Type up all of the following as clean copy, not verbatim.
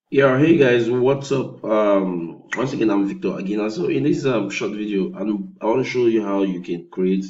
Yeah, hey guys, what's up? Once again, I'm Victor Agina. So in this short video, I want to show you how you can create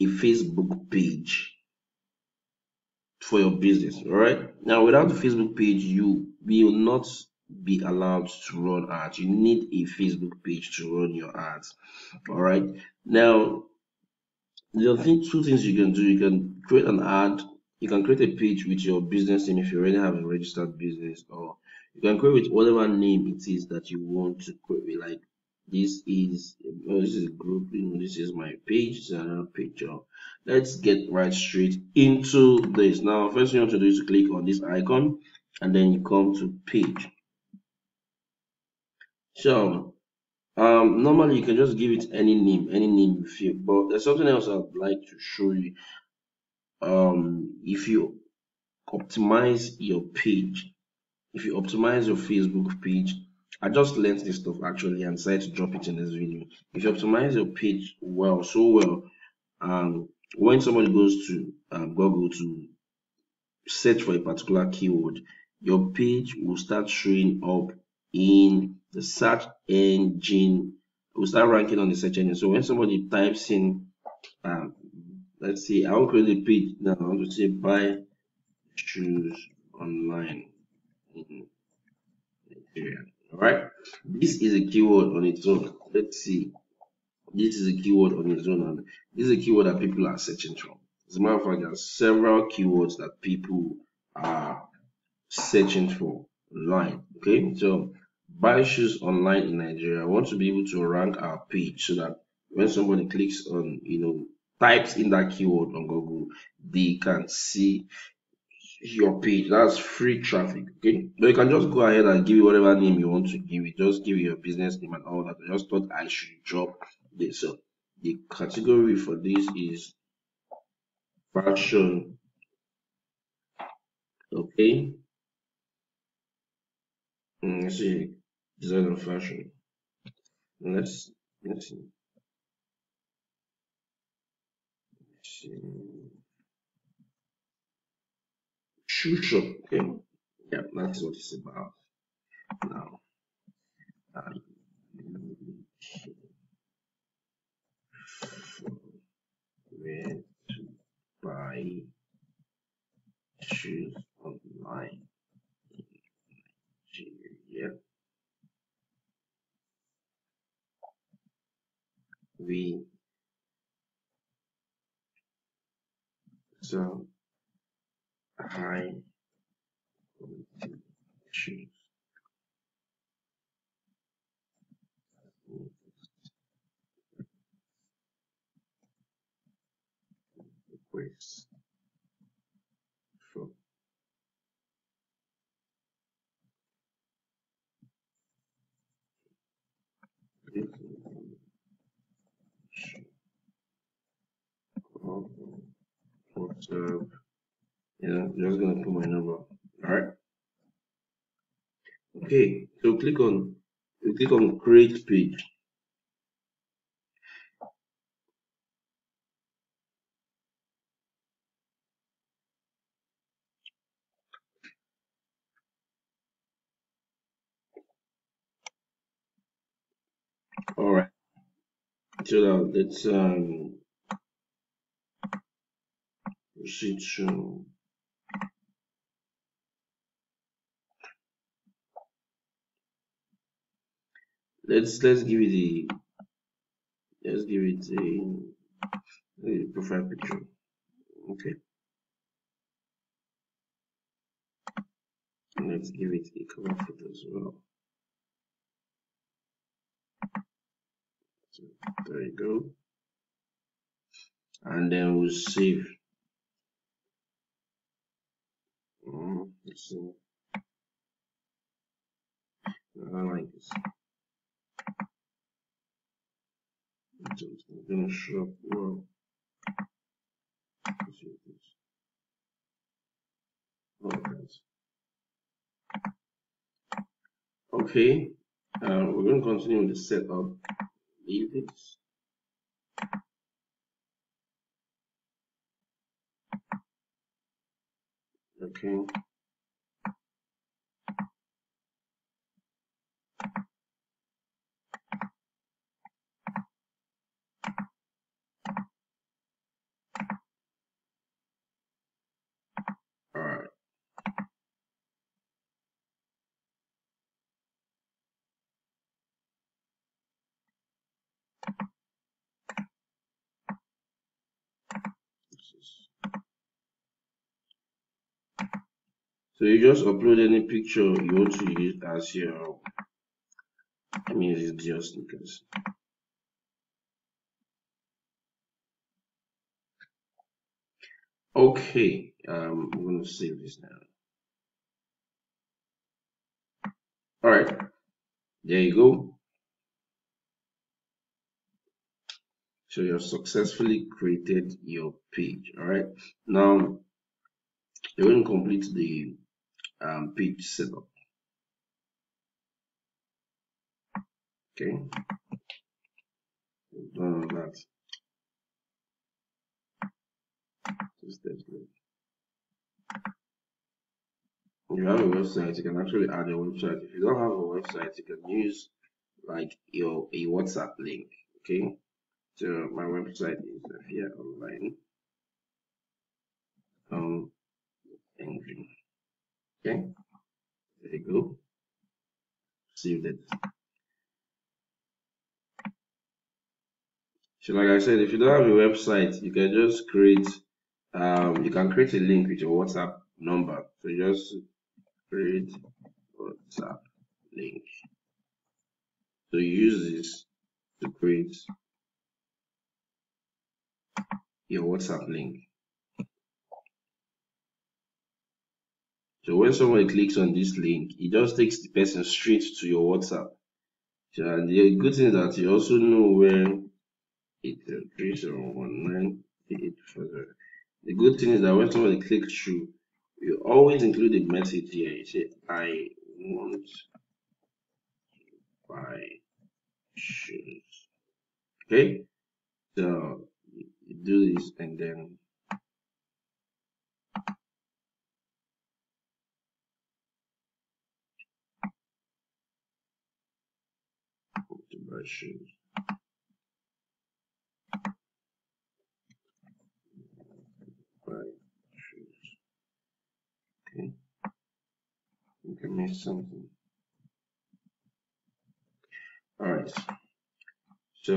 a Facebook page for your business. All right. Now, without the Facebook page, you will not be allowed to run ads. You need a Facebook page to run your ads. All right. Now, there are two things you can do. You can create an ad. You can create a page with your business name if you already have a registered business, or you can create with whatever name it is that you want to create. Like this is a group. This is my page. This is another picture. Let's get right straight into this. Now, first thing you want to do is to click on this icon, and then you come to page. So normally you can just give it any name you feel, but there's something else I'd like to show you. If you optimize your page, if you optimize your Facebook page, I just learned this stuff actually and decided to drop it in this video. If you optimize your page well, so well, when somebody goes to Google to search for a particular keyword, your page will start showing up in the search engine, will start ranking on the search engine. So when somebody types in, um, let's say I will create a page now, I want to say buy shoes online in Nigeria. All right, this is a keyword on its own. Let's see, this is a keyword on its own, and this is a keyword that people are searching for. As a matter of fact, there are several keywords that people are searching for online. Okay, so buy shoes online in Nigeria. I want to be able to rank our page so that when somebody clicks on, types in that keyword on Google, they can see your page. That's free traffic. Okay, but you can just go ahead and give it whatever name you want to give it. Just give it your business name and all that. I just thought I should drop this. So the category for this is fashion. Okay, let's see, design and fashion. Let's see. Shoe shop. Okay, yeah, that's what it's about. Now, I where to buy shoes online. Yeah, we sell high quality shoes. Request for WhatsApp. Yeah, just gonna put my number. All right. Okay. So click on create page. All right. So now let's proceed to let's give it a profile picture. Okay. And let's give it a cover photo as well. So there you go. And then we'll save. Let's see. I like this. It's gonna show up well. Let's see this. Okay. Okay. We're going to continue with the setup. Leave it. Okay. So you just upload any picture you want to use as your, I mean, it's just sneakers. Okay, I'm going to save this now. All right, there you go. So you have successfully created your page. All right, now you're going to complete the page setup. Okay, done that. You have a website, you can actually add your website. If you don't have a website, you can use like a WhatsApp link. Okay, so my website is here online. Engine. Okay, there you go. Save it. So like I said, if you don't have a website, you can just create you can create a link with your WhatsApp number. So just create WhatsApp link. So you use this to create your WhatsApp link. So when somebody clicks on this link, it just takes the person straight to your WhatsApp. So the good thing is that you also know where 837198840. The good thing is that when somebody clicks through, you always include a message here. You say, I want to buy shoes. Okay? So you do this and then to buy shoes. Buy shoes. Okay. You can make something. Alright. So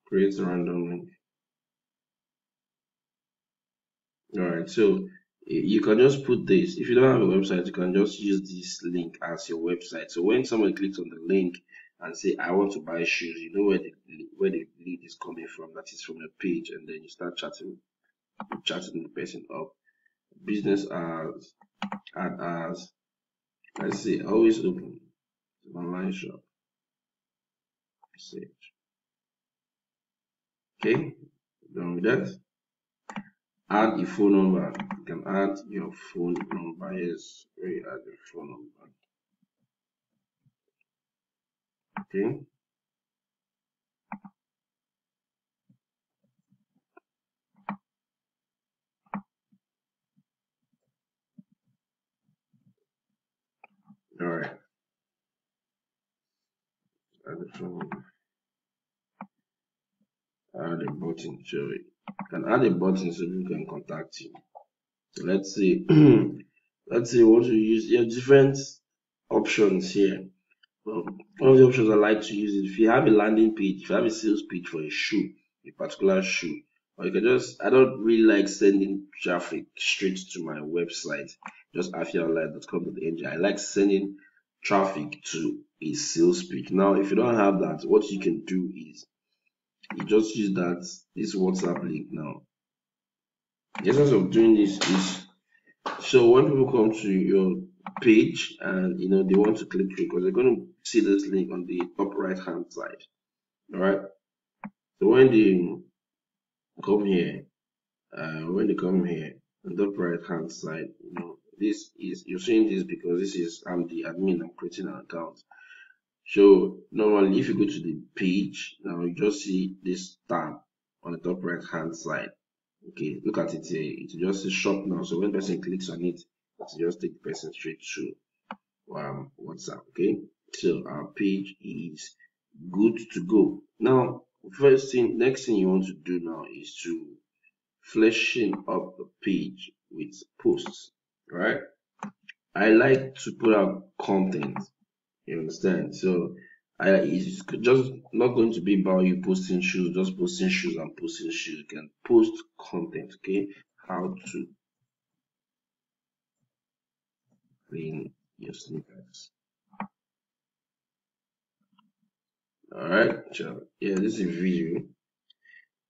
create a random link. Alright, so you can just put this. If you don't have a website, you can just use this link as your website. So when somebody clicks on the link and say, I want to buy shoes, you know where the lead is coming from. That is from your page, and then you start chatting the person up. Business as, add as, let's say, always open, online shop, search. Okay, done with that. Add a phone number. You can add your phone number. Yes, where you add your phone number. Okay. All right. Add the phone number. Add a button. So you can add a button so people can contact you. So let's say let's say you want to use your different options here. Well, one of the options I like to use is if you have a landing page, if you have a sales page for a shoe, a particular shoe, or you can just, I don't really like sending traffic straight to my website, just afiaonline.com.ng. I like sending traffic to a sales page. Now, if you don't have that, what you can do is you just use this WhatsApp link now. The essence of doing this is so when people come to your page and they want to click through because they're going to see this link on the top right hand side. All right. So when they come here, on the top right hand side, this is you're seeing this because this is I'm the admin. I'm creating an account. So normally, if you go to the page now, you just see this tab on the top right hand side. Okay, look at it here. It just says shop now. So when the person clicks on it, it just take the person straight to WhatsApp. Okay, so our page is good to go. Now, next thing you want to do now is to fleshing up the page with posts. Right? I like to put out content. You understand? So It's just not going to be about you posting shoes, just posting shoes and posting shoes. You can post content, okay? How to clean your sneakers. Alright, so yeah, this is a video.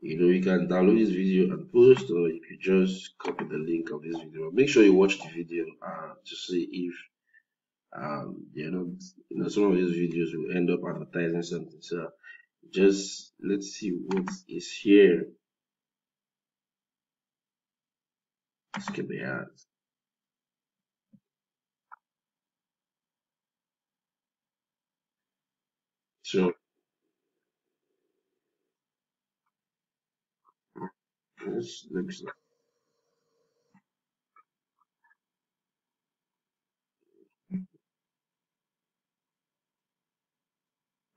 You can download this video and post, or you could just copy the link of this video. Make sure you watch the video to see if you know, some of these videos will end up advertising something. So just let's see what is here. Skip the ads. So this looks like,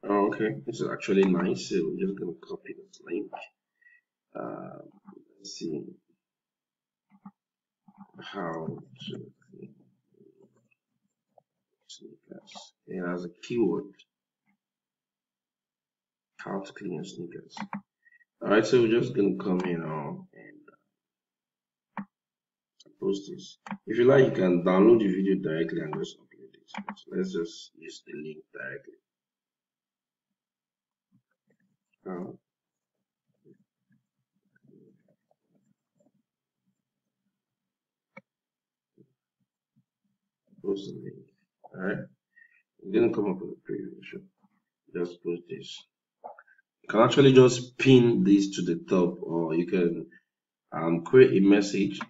oh, okay, this is actually nice. So we're just gonna copy this link. Let's see how to clean sneakers. It has a keyword, how to clean your sneakers. Alright, so we're just gonna come here now and post this. If you like, you can download the video directly and just upload it. So let's just use the link directly. Post the link. Alright, I'm gonna come up with a preview. Sure. Just post this. You can actually just pin this to the top, or you can create a message,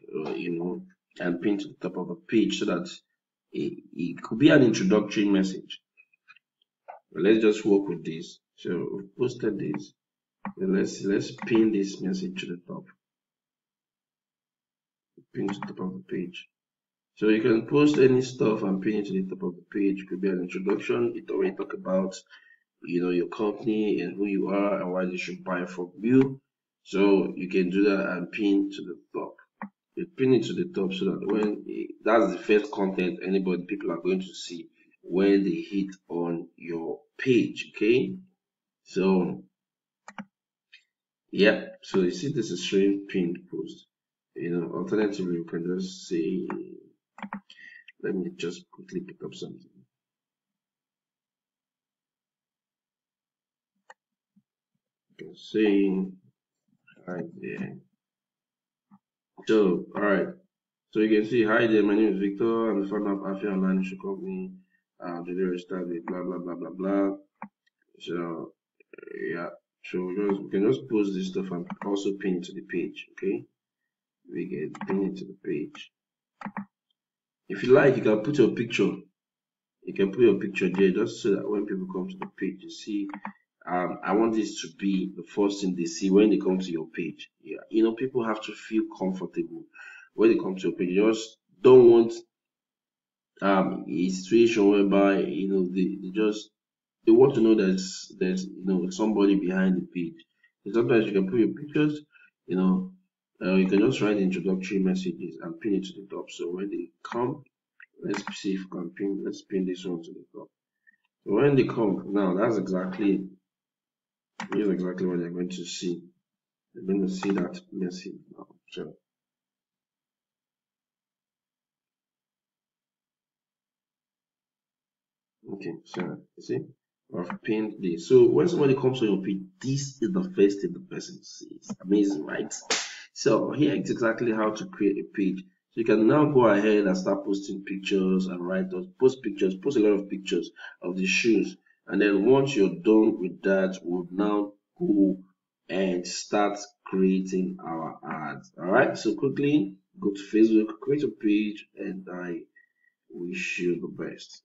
and pin to the top of the page so that it could be an introductory message. But let's just work with this. So we've posted this. Then let's pin this message to the top. Pin to the top of the page. So you can post any stuff and pin it to the top of the page. It could be an introduction. It already talk about your company and who you are and why they should buy from you. So you can do that and pin to the top. You pin it to the top so that when that's the first content people are going to see when they hit on your page. Okay, so yeah, so you see this is showing pinned post. Alternatively, you can just say, let me just quickly pick up something. You can say hi there. So alright, so you can see, hi there, my name is Victor. I'm the founder of Afia Online Issue Company. Today we start with blah blah blah blah blah. So yeah, so we can just post this stuff and also pin it to the page. Okay, we can pin it to the page. If you like, you can put your picture. You can put your picture there just so that when people come to the page, you see. I want this to be the first thing they see when they come to your page. Yeah, people have to feel comfortable when they come to your page. You just don't want a situation whereby they want to know there's somebody behind the page. So sometimes you can put your pictures, you can just write introductory messages and pin it to the top. So when they come, let's see if we can pin. Let's pin this one to the top. So when they come, now here's exactly what they're going to see. They're going to see that message now. So okay, so you see, I've pinned this. So when somebody comes on your page, this is the first thing the person sees. Amazing, right? So here is exactly how to create a page. So you can now go ahead and start posting pictures and post a lot of pictures of the shoes. And then once you're done with that, we'll now go and start creating our ads. Alright, so quickly go to Facebook, create a page, and I wish you the best.